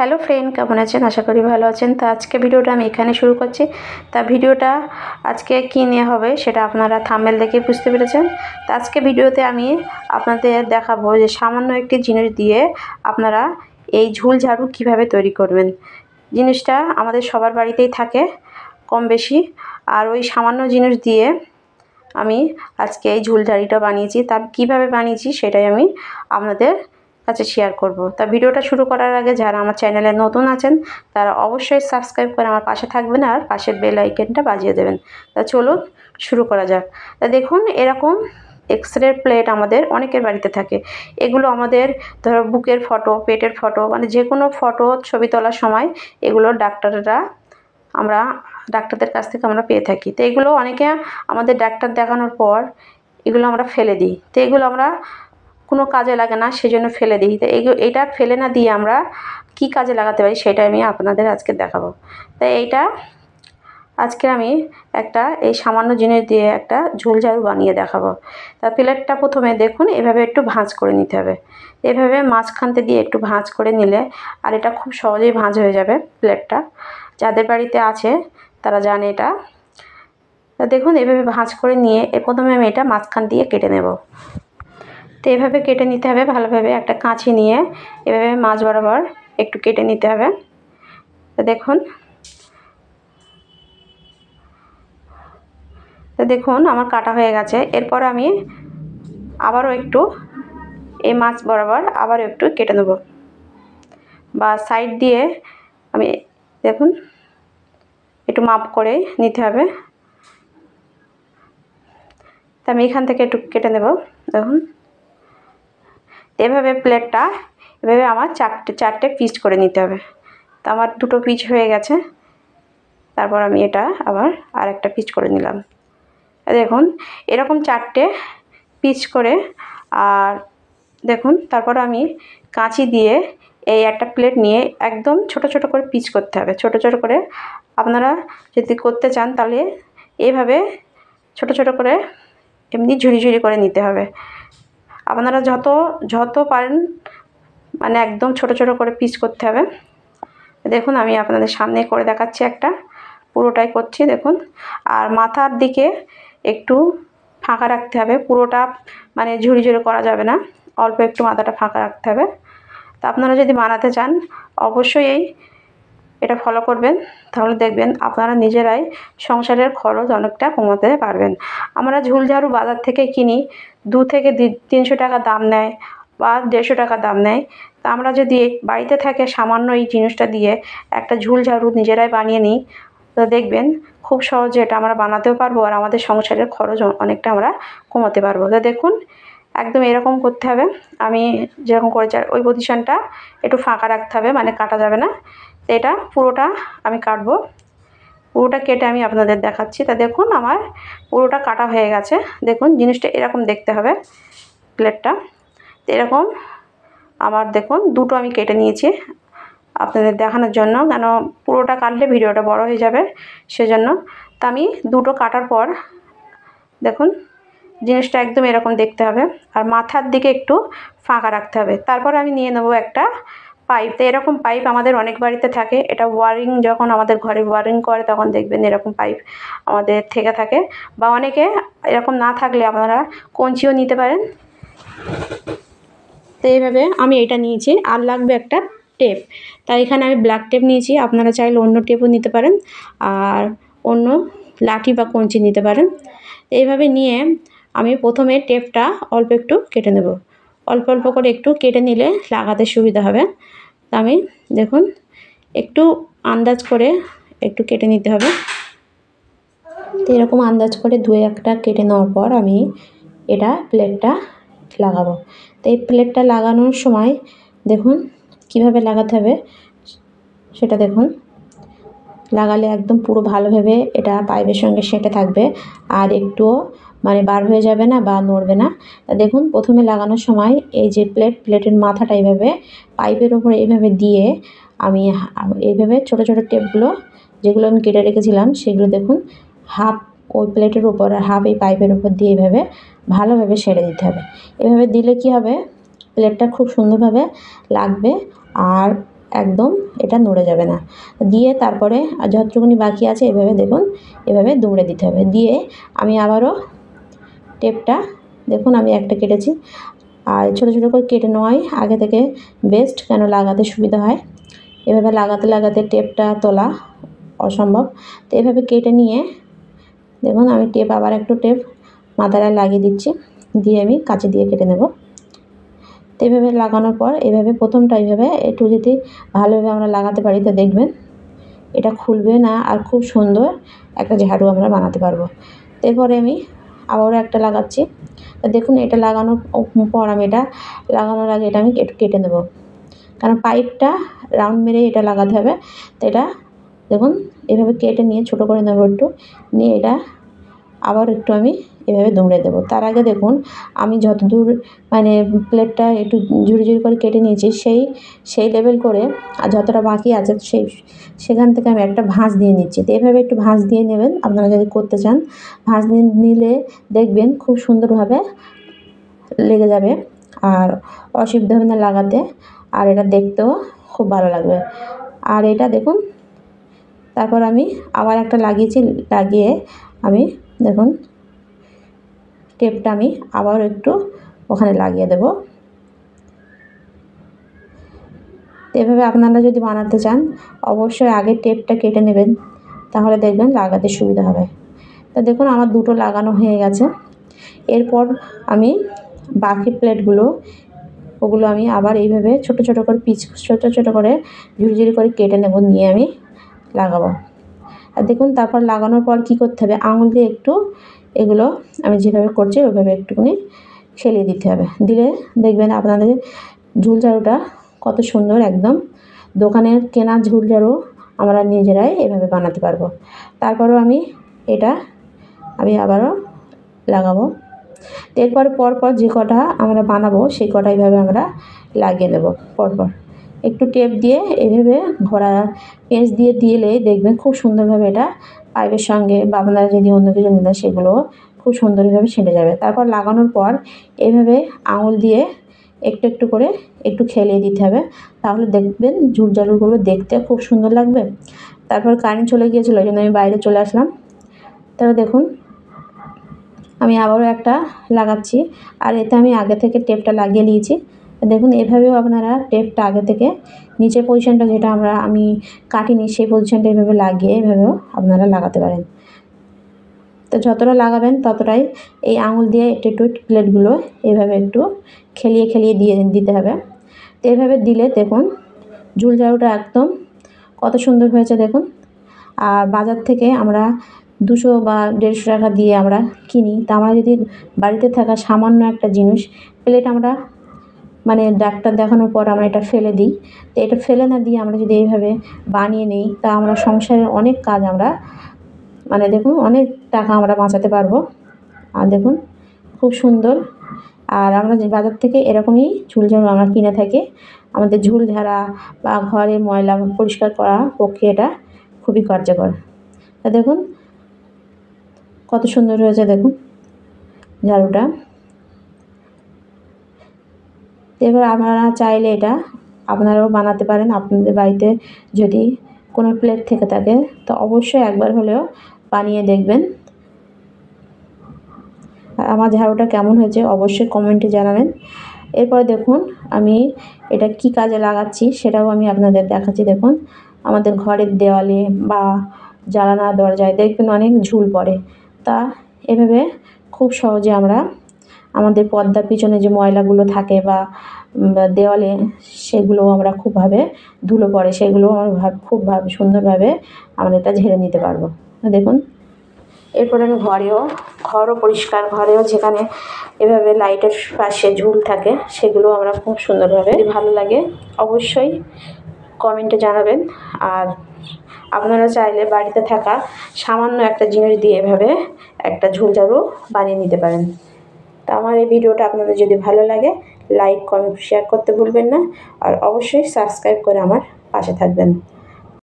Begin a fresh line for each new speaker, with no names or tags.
Hello friend, কেমন আছেন? আশা করি ভালো আছেন। তো আজকে ভিডিওটা আমি এখানে শুরু করছি। তা ভিডিওটা আজকে কী নিয়ে হবে সেটা আপনারা থাম্বনেল দেখে বুঝতে পেরেছেন। তো আজকে ভিডিওতে আমি আপনাদের দেখাবো যে সামান্য একটি জিনিস দিয়ে আপনারা এই ঝুল ঝাড়ু কীভাবে তৈরি করবেন। জিনিসটা আমাদের সবার বাড়িতেই থাকে কম বেশি, আর ওই সামান্য জিনিস দিয়ে আমি আজকে এই ঝুল ঝাড়ুটা বানিয়েছি। তা কীভাবে বানিয়েছি সেটাই আমি আপনাদের কাছে শেয়ার করব। তা ভিডিওটা শুরু করার আগে যারা আমার চ্যানেলে নতুন আছেন তারা অবশ্যই সাবস্ক্রাইব করে আমার পাশে থাকবেন আর পাশের বেল আইকনটা বাজিয়ে দেবেন। তা চলুন শুরু করা যাক। তা দেখুন, এরকম এক্সরে প্লেট আমাদের অনেকের বাড়িতে থাকে। এগুলো আমাদের ধরো বুকের ফটো, পেটের ফটো, মানে যে কোনো ফটো ছবি তোলার সময় এগুলো ডাক্তারদের কাছ থেকে আমরা পেয়ে থাকি। তো এগুলো অনেকে আমাদের ডাক্তার দেখানোর পর এগুলো আমরা ফেলে দিই। তো এগুলো আমরা কোনো কাজে লাগে না, সেজন্য ফেলে দিই। তো এইটা ফেলে না দিয়ে আমরা কি কাজে লাগাতে পারি সেটা আমি আপনাদের আজকে দেখাবো। তাই এইটা আজকে আমি এই সামান্য জিনিস দিয়ে একটা ঝুল ঝাড়ু বানিয়ে দেখাবো। তা প্লেটটা প্রথমে দেখুন এভাবে একটু ভাঁজ করে নিতে হবে। এভাবে মাঝখানতে দিয়ে একটু ভাঁজ করে নিলে আর এটা খুব সহজেই ভাঁজ হয়ে যাবে প্লেটটা। যাদের বাড়িতে আছে তারা জানে এটা। তা দেখুন এভাবে ভাঁজ করে নিয়ে প্রথমে আমি এটা মাঝখান দিয়ে কেটে নেব। তো এভাবে কেটে নিতে হবে ভালোভাবে। একটা কাঁচি নিয়ে এভাবে মাঝ বরাবর একটু কেটে নিতে হবে। তো দেখুন আমার কাটা হয়ে গেছে। এরপর আমি আবারও একটু এই মাছ বরাবর আবারও একটু কেটে নেব, বা সাইড দিয়ে আমি দেখুন একটু মাপ করে নিতে হবে। তো আমি এখান থেকে একটু কেটে নেব। দেখুন এভাবে প্লেটটা এভাবে আমার চারটে পিস করে নিতে হবে। তো আমার দুটো পিস হয়ে গেছে। তারপর আমি এটা আবার আরেকটা পিস করে নিলাম। দেখুন এরকম চারটে পিস করে, আর দেখুন তারপর আমি কাঁচি দিয়ে এই একটা প্লেট নিয়ে একদম ছোট ছোট করে পিস করতে হবে। ছোট ছোট করে আপনারা যদি করতে চান তাহলে এইভাবে ছোট ছোট করে এমনি ঝুরি ঝুরি করে নিতে হবে। আপনারা যত পারেন মানে একদম ছোট ছোট করে পিস করতে হবে। দেখুন আমি আপনাদের সামনে করে দেখাচ্ছি, একটা পুরোটাই করছি দেখুন। আর মাথার দিকে একটু ফাঁকা রাখতে হবে, পুরোটা মানে ঝুরি ঝুরি করা যাবে না, অল্প একটু মাথাটা ফাঁকা রাখতে হবে। তা আপনারা যদি বানাতে চান অবশ্যই এটা ফলো করবেন, তাহলে দেখবেন আপনারা নিজেরাই সংসারের খরচ অনেকটা কমাতে পারবেন। আমরা ঝুল ঝাড়ু বাজার থেকে কিনি, 2 থেকে 300 টাকা দাম নেয় বা 150 টাকা দাম নেয়। তা আমরা যদি বাড়িতে থাকে সামান্য এই জিনিসটা দিয়ে একটা ঝুল ঝাড়ু নিজেরাই বানিয়ে নিই, তো দেখবেন খুব সহজে এটা আমরা বানাতেও পারবো আর আমাদের সংসারের খরচ অনেকটা আমরা কমাতে পারবো। তো দেখুন একদম এরকম করতে হবে। আমি যেরকম করেছি ওই পজিশনটা একটু ফাঁকা রাখতে হবে, মানে কাটা যাবে না। তো এটা পুরোটা আমি কাটবো, পুরোটা কেটে আমি আপনাদের দেখাচ্ছি। তা দেখুন আমার পুরোটা কাটা হয়ে গেছে। দেখুন জিনিসটা এরকম দেখতে হবে প্লেটটা। তো এরকম আমার দেখুন দুটো আমি কেটে নিয়েছি আপনাদের দেখানোর জন্য, কেন পুরোটা কাটলে ভিডিওটা বড় হয়ে যাবে সেজন্য। তা আমি দুটো কাটার পর দেখুন জিনিসটা একদম এরকম দেখতে হবে, আর মাথার দিকে একটু ফাঁকা রাখতে হবে। তারপর আমি নিয়ে নেব একটা পাইপ। তো এরকম পাইপ আমাদের অনেক বাড়িতে থাকে। এটা ওয়ারিং, যখন আমাদের ঘরে ওয়ারিং করে তখন দেখবেন এরকম পাইপ আমাদের থেকে থাকে, বা অনেকে এরকম না থাকলে আপনারা কঞ্চিও নিতে পারেন। তো এইভাবে আমি এটা নিয়েছি, আর লাগবে একটা টেপ। তাই এখানে আমি ব্ল্যাক টেপ নিয়েছি, আপনারা চাইলে অন্য টেপও নিতে পারেন, আর অন্য লাঠি বা কঞ্চি নিতে পারেন। এইভাবে নিয়ে আমি প্রথমে টেপটা অল্প একটু কেটে নেব। অল্প অল্প করে একটু কেটে নিলে লাগাতে সুবিধা হবে। আমি দেখুন একটু আন্দাজ করে একটু কেটে নিতে হবে। তো এরকম আন্দাজ করে 2-1টা কেটে নেওয়ার পর আমি এটা প্লেটটা লাগাবো। তো এই প্লেটটা লাগানোর সময় দেখুন কিভাবে লাগাতে হবে সেটা দেখুন। লাগালে একদম পুরো ভালোভাবে এটা পাইপের সঙ্গে সেঁটে থাকবে, আর একটুও মানে বার হয়ে যাবে না বা নড়বে না। দেখুন প্রথমে লাগানোর সময় এই যে প্লেটের মাথাটা এইভাবে পাইপের উপরে এইভাবে দিয়ে আমি এইভাবে ছোট ছোট টেপগুলো যেগুলো আমি কেটে রেখেছিলাম সেগুলো দেখুন হাফ ওই প্লেটের উপর আর হাফ এই পাইপের উপর দিয়ে এইভাবে ভালোভাবে সেরে দিতে হবে। এভাবে দিলে কি হবে, প্লেটটা খুব সুন্দরভাবে লাগবে আর একদম এটা নড়ে যাবে না। দিয়ে তারপরে যতটুকুনি বাকি আছে এভাবে দেখুন, এভাবে দুমড়ে দিতে হবে। দিয়ে আমি আবারও টেপটা দেখুন আমি একটা কেটেছি, আর ছোটো ছোটো করে কেটে নেওয়াই আগে থেকে বেস্ট, কেন লাগাতে সুবিধা হয়। এভাবে লাগাতে লাগাতে টেপটা তোলা অসম্ভব। তো এভাবে কেটে নিয়ে দেখুন আমি টেপ আবার একটু টেপ মাথায় লাগিয়ে দিচ্ছি, দিয়ে আমি কাঁচি দিয়ে কেটে নেব। তো এভাবে লাগানোর পর এভাবে প্রথমটা এইভাবে একটু যদি ভালোভাবে আমরা লাগাতে পারি তো দেখবেন এটা খুলবে না, আর খুব সুন্দর একটা ঝাড়ু আমরা বানাতে পারবো। এরপরে আমি আবারও একটা লাগাচ্ছি। তো দেখুন এটা লাগানোর পর আমি এটা লাগানোর আগে এটা আমি একটু কেটে নেব, কারণ পাইপটা রাউন্ড মেরে এটা লাগাতে হবে। তো এটা দেখুন এভাবে কেটে নিয়ে ছোটো করে নেব, একটু নিয়ে এটা আবার একটু আমি এভাবে দুমড়ে দেবো। তার আগে দেখুন আমি যতদূর মানে প্লেটটা একটু ঝুড়ি ঝুড়ি করে কেটে নিয়েছি সেই লেভেল করে, আর যতটা বাকি আছে সেখান থেকে আমি একটা ভাঁজ দিয়ে নিচ্ছি। তো এভাবে একটু ভাঁজ দিয়ে নেবেন আপনারা যদি করতে চান। ভাঁজ নিলে দেখবেন খুব সুন্দরভাবে লেগে যাবে, আর অসুবিধা হবে না লাগাতে, আর এটা দেখতেও খুব ভালো লাগবে। আর এটা দেখুন তারপর আমি আবার একটা লাগিয়েছি, লাগিয়ে আমি দেখুন টেপটা আমি আবার একটু ওখানে লাগিয়ে দেব। এভাবে আপনারা যদি বানাতে চান অবশ্যই আগে টেপটা কেটে নেবেন, তাহলে দেখবেন লাগাতে সুবিধা হবে। তো দেখুন আমার দুটো লাগানো হয়ে গেছে। এরপর আমি বাকি প্লেটগুলো ওগুলো আমি আবার এইভাবে ছোটো ছোটো করে পিস ছোটো ছোটো করে ঝুড়ি ঝুড়ি করে কেটে নেব, নিয়ে আমি লাগাবো। আর দেখুন তারপর লাগানোর পর কী করতে হবে, আঙুল দিয়ে একটু এগুলো আমি যেভাবে করছি ওইভাবে একটুখানি খেলিয়ে দিতে হবে। দিলে দেখবেন আপনাদের ঝুল ঝাড়ুটা কত সুন্দর, একদম দোকানের কেনা ঝুল ঝাড়ু আমরা নিজেরাই এভাবে বানাতে পারবো। তারপরও আমি এটা আমি আবারও লাগাবো। এরপর পরপর যে কটা আমরা বানাবো সেই কটা এইভাবে আমরা লাগিয়ে নেব পরপর। একটু টেপ দিয়ে এইভাবে ঘোরা পেঁচ দিয়ে দিলে দেখবেন খুব সুন্দরভাবে এটা পাইপের সঙ্গে, বা আপনারা যদি অন্য কিছু নিতেন সেগুলো খুব সুন্দরভাবে ছেঁটে যাবে। তারপর লাগানোর পর এইভাবে আঙুল দিয়ে একটু একটু করে একটু খেলিয়ে দিতে হবে, তাহলে দেখবেন ঝুল ঝাড়ুগুলো দেখতে খুব সুন্দর লাগবে। তারপর কারেন্ট চলে গিয়েছিলো, এই জন্য আমি বাইরে চলে আসলাম। তাহলে দেখুন আমি আবারও একটা লাগাচ্ছি, আর এতে আমি আগে থেকে টেপটা লাগিয়ে নিয়েছি। দেখুন এভাবেও আপনারা টেপটা আগে থেকে নিচের পজিশনটা যেটা আমি কাটিনি সেই পজিশনটা এভাবে লাগিয়ে এভাবেও আপনারা লাগাতে পারেন। তো যতটা লাগাবেন ততটাই এই আঙুল দিয়ে একটু একটু প্লেটগুলো এভাবে একটু খেলিয়ে খেলিয়ে দিয়ে দিতে হবে। তো এভাবে দিলে দেখুন ঝুল ঝাড়ুটা একদম কত সুন্দর হয়েছে দেখুন। আর বাজার থেকে আমরা 200 বা 150 টাকা দিয়ে আমরা কিনি, তা আমরা যদি বাড়িতে থাকা সামান্য একটা জিনিস প্লেট আমরা মানে ডাক্তার দেখানোর পর আমরা এটা ফেলে দিই। তো এটা ফেলে না দিয়ে আমরা যদি এইভাবে বানিয়ে নিই, তা আমরা সংসারের অনেক কাজ আমরা মানে দেখুন অনেক টাকা আমরা বাঁচাতে পারবো। আর দেখুন খুব সুন্দর। আর আমরা যে বাজার থেকে এরকমই ঝুল ঝাড়ু আমরা কিনে থাকি, আমাদের ঝুল ঝাড়া বা ঘরে ময়লা পরিষ্কার করার পক্ষে এটা খুবই কার্যকর। তা দেখুন কত সুন্দর হয়েছে দেখুন ঝাড়ুটা। এবার আপনারা চাইলে এটা আপনারাও বানাতে পারেন আপনাদের বাড়িতে, যদি কোনো প্লেট থেকে থাকে তো অবশ্যই একবার হলেও বানিয়ে দেখবেন। আর আমার ঝাড়ুটা কেমন হয়েছে অবশ্যই কমেন্টে জানাবেন। এরপর দেখুন আমি এটা কি কাজে লাগাচ্ছি সেটাও আমি আপনাদের দেখাচ্ছি। দেখুন আমাদের ঘরের দেওয়ালে বা জানালা দরজায় দেখবেন অনেক ঝুল পড়ে, তা এভাবে খুব সহজে আমরা আমাদের পর্দার পিছনে যে ময়লাগুলো থাকে বা দেওয়ালে সেগুলো আমরা খুবভাবে ধুলো পড়ে সেগুলো আমরা খুব সুন্দরভাবে আমরা এটা ঝেড়ে নিতে পারবো। দেখুন এরপর আমি ঘরও পরিষ্কার, ঘরেও যেখানে এভাবে লাইটের পাশে ঝুল থাকে সেগুলো আমরা খুব সুন্দরভাবে, যদি ভালো লাগে অবশ্যই কমেন্টে জানাবেন। আর আপনারা চাইলে বাড়িতে থাকা সামান্য একটা জিনিস দিয়ে এভাবে একটা ঝুল ঝাড়ু বানিয়ে নিতে পারেন। তো আমার এই ভিডিওটা আপনাদের যদি ভালো লাগে লাইক কমেন্ট শেয়ার করতে ভুলবেন না, আর অবশ্যই সাবস্ক্রাইব করে আমার পাশে থাকবেন।